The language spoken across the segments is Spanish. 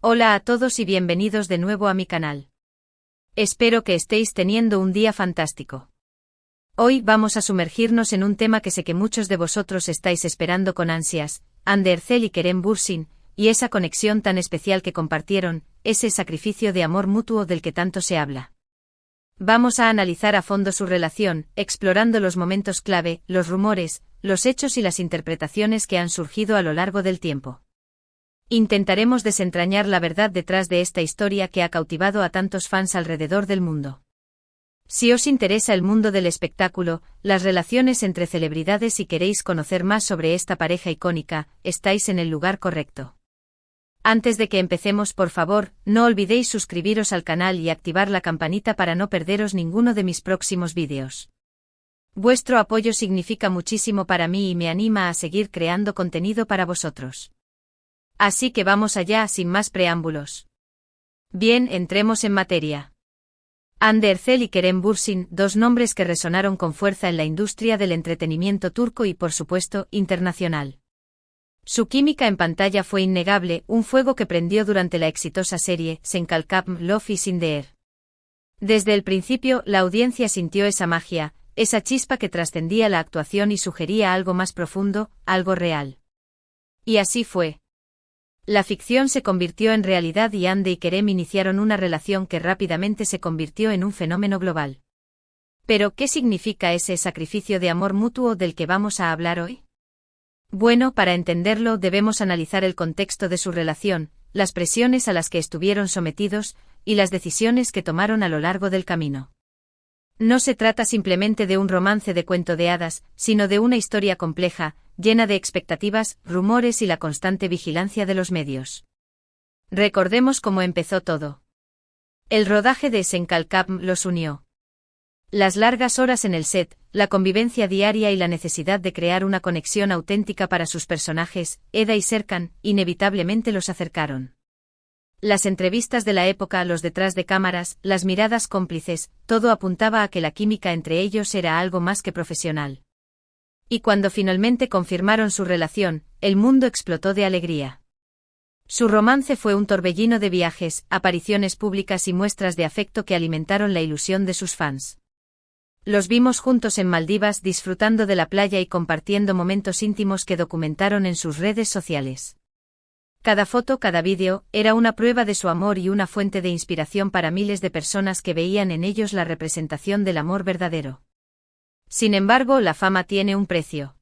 Hola a todos y bienvenidos de nuevo a mi canal. Espero que estéis teniendo un día fantástico. Hoy vamos a sumergirnos en un tema que sé que muchos de vosotros estáis esperando con ansias, Hande Erçel y Kerem Bürsin, y esa conexión tan especial que compartieron, ese sacrificio de amor mutuo del que tanto se habla. Vamos a analizar a fondo su relación, explorando los momentos clave, los rumores, los hechos y las interpretaciones que han surgido a lo largo del tiempo. Intentaremos desentrañar la verdad detrás de esta historia que ha cautivado a tantos fans alrededor del mundo. Si os interesa el mundo del espectáculo, las relaciones entre celebridades y queréis conocer más sobre esta pareja icónica, estáis en el lugar correcto. Antes de que empecemos, por favor, no olvidéis suscribiros al canal y activar la campanita para no perderos ninguno de mis próximos vídeos. Vuestro apoyo significa muchísimo para mí y me anima a seguir creando contenido para vosotros. Así que vamos allá sin más preámbulos. Bien, entremos en materia. Hande Erçel y Kerem Bürsin, dos nombres que resonaron con fuerza en la industria del entretenimiento turco y por supuesto, internacional. Su química en pantalla fue innegable, un fuego que prendió durante la exitosa serie Sen Kalkam Love is in the Air. Desde el principio, la audiencia sintió esa magia, esa chispa que trascendía la actuación y sugería algo más profundo, algo real. Y así fue. La ficción se convirtió en realidad y Hande y Kerem iniciaron una relación que rápidamente se convirtió en un fenómeno global. Pero, ¿qué significa ese sacrificio de amor mutuo del que vamos a hablar hoy? Bueno, para entenderlo debemos analizar el contexto de su relación, las presiones a las que estuvieron sometidos, y las decisiones que tomaron a lo largo del camino. No se trata simplemente de un romance de cuento de hadas, sino de una historia compleja, llena de expectativas, rumores y la constante vigilancia de los medios. Recordemos cómo empezó todo. El rodaje de Sen Kalkam los unió. Las largas horas en el set, la convivencia diaria y la necesidad de crear una conexión auténtica para sus personajes, Eda y Serkan, inevitablemente los acercaron. Las entrevistas de la época, los detrás de cámaras, las miradas cómplices, todo apuntaba a que la química entre ellos era algo más que profesional. Y cuando finalmente confirmaron su relación, el mundo explotó de alegría. Su romance fue un torbellino de viajes, apariciones públicas y muestras de afecto que alimentaron la ilusión de sus fans. Los vimos juntos en Maldivas disfrutando de la playa y compartiendo momentos íntimos que documentaron en sus redes sociales. Cada foto, cada vídeo, era una prueba de su amor y una fuente de inspiración para miles de personas que veían en ellos la representación del amor verdadero. Sin embargo, la fama tiene un precio.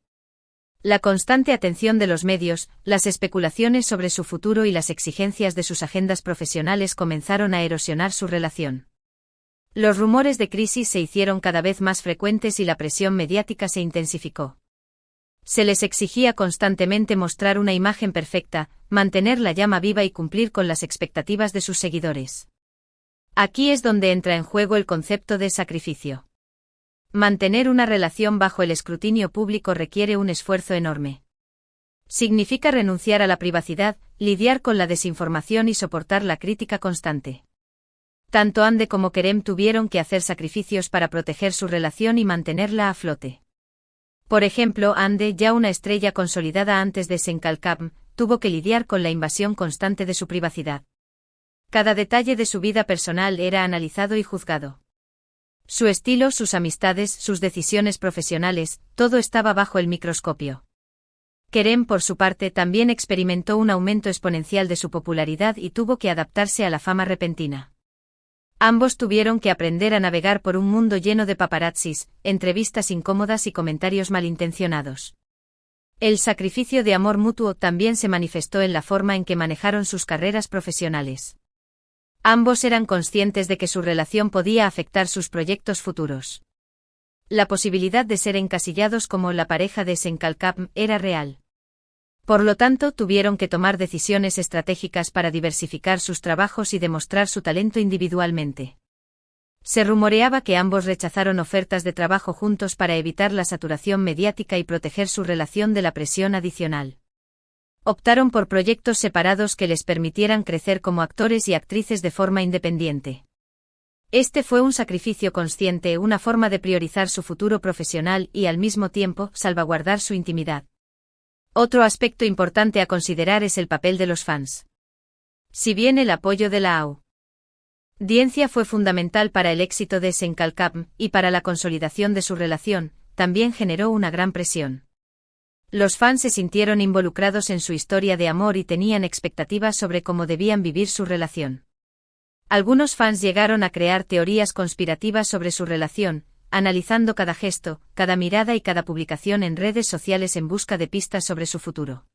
La constante atención de los medios, las especulaciones sobre su futuro y las exigencias de sus agendas profesionales comenzaron a erosionar su relación. Los rumores de crisis se hicieron cada vez más frecuentes y la presión mediática se intensificó. Se les exigía constantemente mostrar una imagen perfecta, mantener la llama viva y cumplir con las expectativas de sus seguidores. Aquí es donde entra en juego el concepto de sacrificio. Mantener una relación bajo el escrutinio público requiere un esfuerzo enorme. Significa renunciar a la privacidad, lidiar con la desinformación y soportar la crítica constante. Tanto Hande como Kerem tuvieron que hacer sacrificios para proteger su relación y mantenerla a flote. Por ejemplo, Hande, ya una estrella consolidada antes de Sen Kalkam, tuvo que lidiar con la invasión constante de su privacidad. Cada detalle de su vida personal era analizado y juzgado. Su estilo, sus amistades, sus decisiones profesionales, todo estaba bajo el microscopio. Kerem, por su parte, también experimentó un aumento exponencial de su popularidad y tuvo que adaptarse a la fama repentina. Ambos tuvieron que aprender a navegar por un mundo lleno de paparazzis, entrevistas incómodas y comentarios malintencionados. El sacrificio de amor mutuo también se manifestó en la forma en que manejaron sus carreras profesionales. Ambos eran conscientes de que su relación podía afectar sus proyectos futuros. La posibilidad de ser encasillados como la pareja de Sen Kalkam era real. Por lo tanto, tuvieron que tomar decisiones estratégicas para diversificar sus trabajos y demostrar su talento individualmente. Se rumoreaba que ambos rechazaron ofertas de trabajo juntos para evitar la saturación mediática y proteger su relación de la presión adicional. Optaron por proyectos separados que les permitieran crecer como actores y actrices de forma independiente. Este fue un sacrificio consciente, una forma de priorizar su futuro profesional y al mismo tiempo salvaguardar su intimidad. Otro aspecto importante a considerar es el papel de los fans. Si bien el apoyo de la audiencia fue fundamental para el éxito de Senkalkam y para la consolidación de su relación, también generó una gran presión. Los fans se sintieron involucrados en su historia de amor y tenían expectativas sobre cómo debían vivir su relación. Algunos fans llegaron a crear teorías conspirativas sobre su relación, analizando cada gesto, cada mirada y cada publicación en redes sociales en busca de pistas sobre su futuro.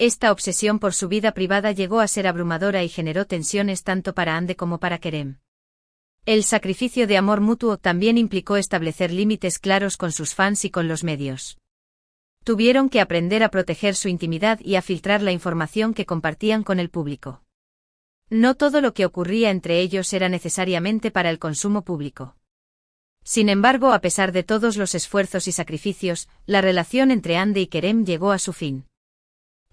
Esta obsesión por su vida privada llegó a ser abrumadora y generó tensiones tanto para Ande como para Kerem. El sacrificio de amor mutuo también implicó establecer límites claros con sus fans y con los medios. Tuvieron que aprender a proteger su intimidad y a filtrar la información que compartían con el público. No todo lo que ocurría entre ellos era necesariamente para el consumo público. Sin embargo, a pesar de todos los esfuerzos y sacrificios, la relación entre Ande y Kerem llegó a su fin.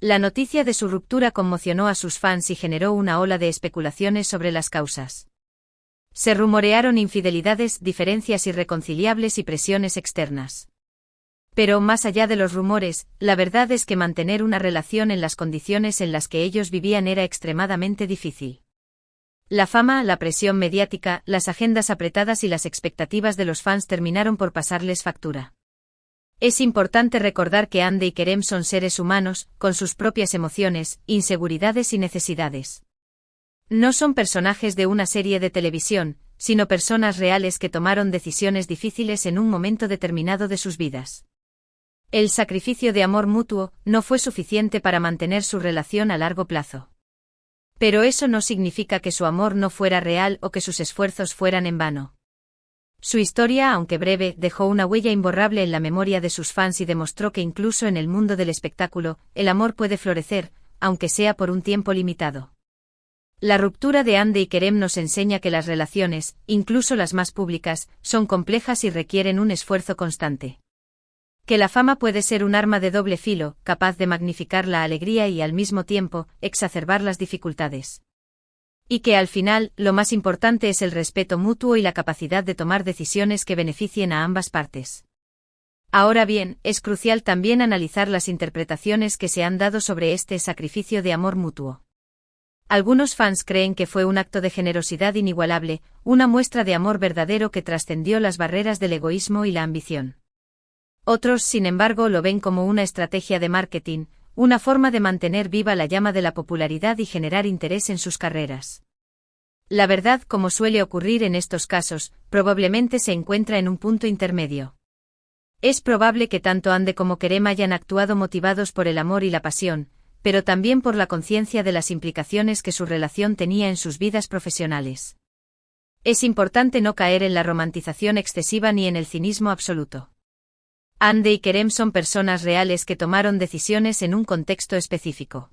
La noticia de su ruptura conmocionó a sus fans y generó una ola de especulaciones sobre las causas. Se rumorearon infidelidades, diferencias irreconciliables y presiones externas. Pero más allá de los rumores, la verdad es que mantener una relación en las condiciones en las que ellos vivían era extremadamente difícil. La fama, la presión mediática, las agendas apretadas y las expectativas de los fans terminaron por pasarles factura. Es importante recordar que Ande y Kerem son seres humanos, con sus propias emociones, inseguridades y necesidades. No son personajes de una serie de televisión, sino personas reales que tomaron decisiones difíciles en un momento determinado de sus vidas. El sacrificio de amor mutuo no fue suficiente para mantener su relación a largo plazo. Pero eso no significa que su amor no fuera real o que sus esfuerzos fueran en vano. Su historia, aunque breve, dejó una huella imborrable en la memoria de sus fans y demostró que incluso en el mundo del espectáculo, el amor puede florecer, aunque sea por un tiempo limitado. La ruptura de Ande y Kerem nos enseña que las relaciones, incluso las más públicas, son complejas y requieren un esfuerzo constante. Que la fama puede ser un arma de doble filo, capaz de magnificar la alegría y al mismo tiempo, exacerbar las dificultades. Y que al final, lo más importante es el respeto mutuo y la capacidad de tomar decisiones que beneficien a ambas partes. Ahora bien, es crucial también analizar las interpretaciones que se han dado sobre este sacrificio de amor mutuo. Algunos fans creen que fue un acto de generosidad inigualable, una muestra de amor verdadero que trascendió las barreras del egoísmo y la ambición. Otros, sin embargo, lo ven como una estrategia de marketing, una forma de mantener viva la llama de la popularidad y generar interés en sus carreras. La verdad, como suele ocurrir en estos casos, probablemente se encuentra en un punto intermedio. Es probable que tanto Ande como Kerem hayan actuado motivados por el amor y la pasión, pero también por la conciencia de las implicaciones que su relación tenía en sus vidas profesionales. Es importante no caer en la romantización excesiva ni en el cinismo absoluto. Ande y Kerem son personas reales que tomaron decisiones en un contexto específico.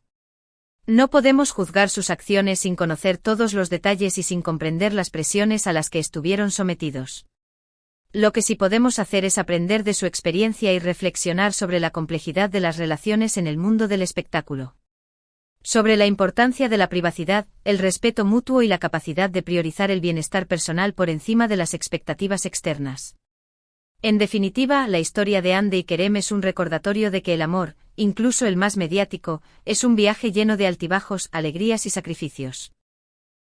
No podemos juzgar sus acciones sin conocer todos los detalles y sin comprender las presiones a las que estuvieron sometidos. Lo que sí podemos hacer es aprender de su experiencia y reflexionar sobre la complejidad de las relaciones en el mundo del espectáculo. Sobre la importancia de la privacidad, el respeto mutuo y la capacidad de priorizar el bienestar personal por encima de las expectativas externas. En definitiva, la historia de Ande y Kerem es un recordatorio de que el amor, incluso el más mediático, es un viaje lleno de altibajos, alegrías y sacrificios.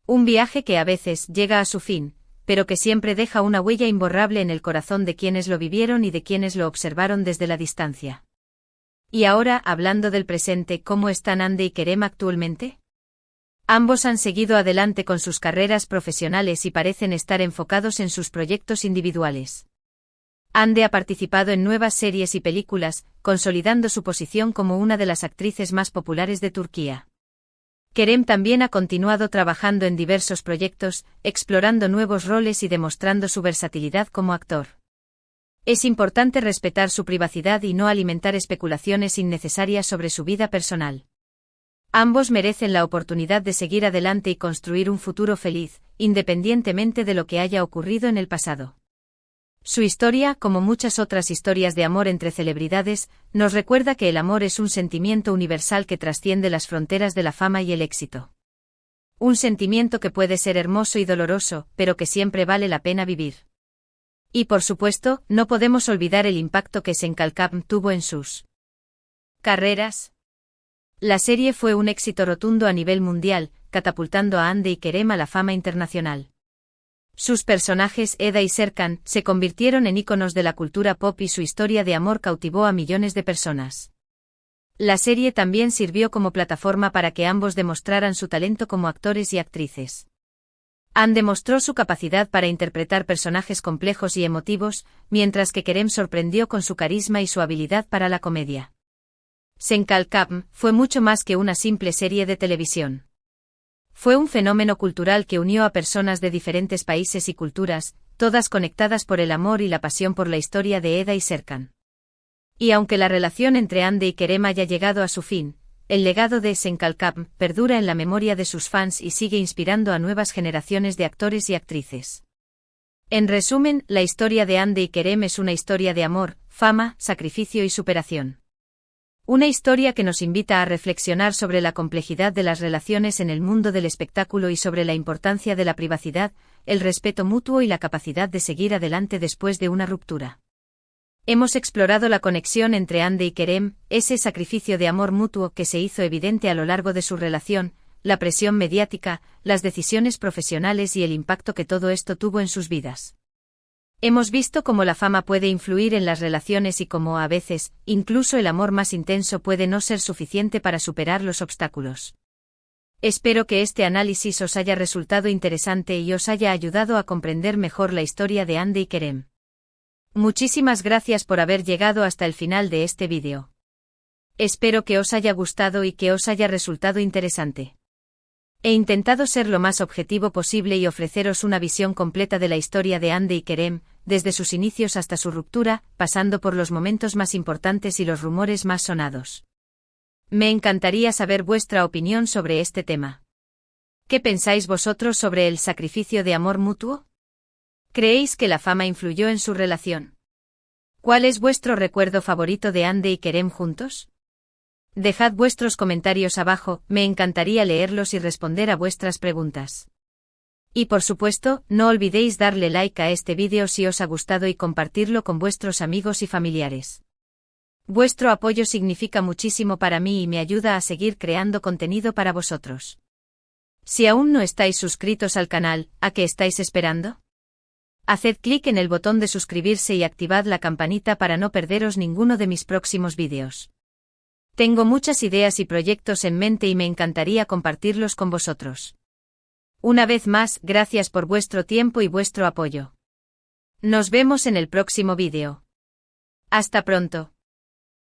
Un viaje que a veces llega a su fin, pero que siempre deja una huella imborrable en el corazón de quienes lo vivieron y de quienes lo observaron desde la distancia. Y ahora, hablando del presente, ¿cómo están Ande y Kerem actualmente? Ambos han seguido adelante con sus carreras profesionales y parecen estar enfocados en sus proyectos individuales. Ande ha participado en nuevas series y películas, consolidando su posición como una de las actrices más populares de Turquía. Kerem también ha continuado trabajando en diversos proyectos, explorando nuevos roles y demostrando su versatilidad como actor. Es importante respetar su privacidad y no alimentar especulaciones innecesarias sobre su vida personal. Ambos merecen la oportunidad de seguir adelante y construir un futuro feliz, independientemente de lo que haya ocurrido en el pasado. Su historia, como muchas otras historias de amor entre celebridades, nos recuerda que el amor es un sentimiento universal que trasciende las fronteras de la fama y el éxito. Un sentimiento que puede ser hermoso y doloroso, pero que siempre vale la pena vivir. Y por supuesto, no podemos olvidar el impacto que Senkalkam tuvo en sus carreras. La serie fue un éxito rotundo a nivel mundial, catapultando a Hande y Kerem a la fama internacional. Sus personajes, Eda y Serkan, se convirtieron en íconos de la cultura pop y su historia de amor cautivó a millones de personas. La serie también sirvió como plataforma para que ambos demostraran su talento como actores y actrices. Han demostró su capacidad para interpretar personajes complejos y emotivos, mientras que Kerem sorprendió con su carisma y su habilidad para la comedia. Senkalkam fue mucho más que una simple serie de televisión. Fue un fenómeno cultural que unió a personas de diferentes países y culturas, todas conectadas por el amor y la pasión por la historia de Eda y Serkan. Y aunque la relación entre Hande y Kerem haya llegado a su fin, el legado de Senkalkam perdura en la memoria de sus fans y sigue inspirando a nuevas generaciones de actores y actrices. En resumen, la historia de Hande y Kerem es una historia de amor, fama, sacrificio y superación. Una historia que nos invita a reflexionar sobre la complejidad de las relaciones en el mundo del espectáculo y sobre la importancia de la privacidad, el respeto mutuo y la capacidad de seguir adelante después de una ruptura. Hemos explorado la conexión entre Hande y Kerem, ese sacrificio de amor mutuo que se hizo evidente a lo largo de su relación, la presión mediática, las decisiones profesionales y el impacto que todo esto tuvo en sus vidas. Hemos visto cómo la fama puede influir en las relaciones y cómo, a veces, incluso el amor más intenso puede no ser suficiente para superar los obstáculos. Espero que este análisis os haya resultado interesante y os haya ayudado a comprender mejor la historia de Hande y Kerem. Muchísimas gracias por haber llegado hasta el final de este vídeo. Espero que os haya gustado y que os haya resultado interesante. He intentado ser lo más objetivo posible y ofreceros una visión completa de la historia de Hande y Kerem, desde sus inicios hasta su ruptura, pasando por los momentos más importantes y los rumores más sonados. Me encantaría saber vuestra opinión sobre este tema. ¿Qué pensáis vosotros sobre el sacrificio de amor mutuo? ¿Creéis que la fama influyó en su relación? ¿Cuál es vuestro recuerdo favorito de Hande y Kerem juntos? Dejad vuestros comentarios abajo, me encantaría leerlos y responder a vuestras preguntas. Y por supuesto, no olvidéis darle like a este vídeo si os ha gustado y compartirlo con vuestros amigos y familiares. Vuestro apoyo significa muchísimo para mí y me ayuda a seguir creando contenido para vosotros. Si aún no estáis suscritos al canal, ¿a qué estáis esperando? Haced clic en el botón de suscribirse y activad la campanita para no perderos ninguno de mis próximos vídeos. Tengo muchas ideas y proyectos en mente y me encantaría compartirlos con vosotros. Una vez más, gracias por vuestro tiempo y vuestro apoyo. Nos vemos en el próximo vídeo. Hasta pronto.